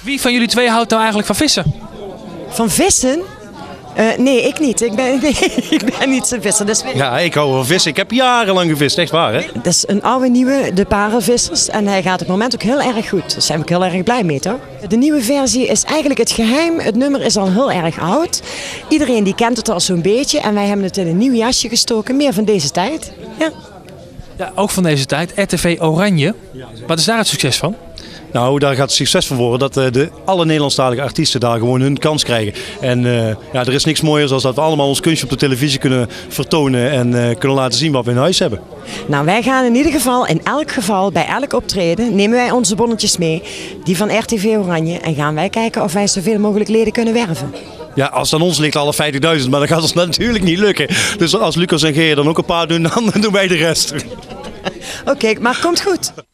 Wie van jullie twee houdt nou eigenlijk van vissen? Van vissen? Nee, ik niet. Ik ben niet zo'n visser. Dus Ja, ik hou van vissen. Ik heb jarenlang gevist, echt waar hè? dat is een oude nieuwe, de parenvissers. En hij gaat op het moment ook heel erg goed. Daar zijn we ook heel erg blij mee, toch? De nieuwe versie is eigenlijk het geheim. Het nummer is al heel erg oud. Iedereen die kent het al zo'n beetje. En wij hebben het in een nieuw jasje gestoken. Meer van deze tijd. Ja. Ja, ook van deze tijd. RTV Oranje. Wat is daar het succes van? Nou, daar gaat het succes van worden dat alle Nederlandstalige artiesten daar gewoon hun kans krijgen. En ja, er is niks mooiers dan dat we allemaal ons kunstje op de televisie kunnen vertonen en kunnen laten zien wat we in huis hebben. Nou, wij gaan in ieder geval, in elk geval, bij elk optreden, nemen wij onze bonnetjes mee. Die van RTV Oranje. En gaan wij kijken of wij zoveel mogelijk leden kunnen werven. Ja, als het aan ons ligt alle 50.000, maar dat gaat ons natuurlijk niet lukken. Dus als Lucas en Geer dan ook een paar doen, dan doen wij de rest. Oké, maar komt goed.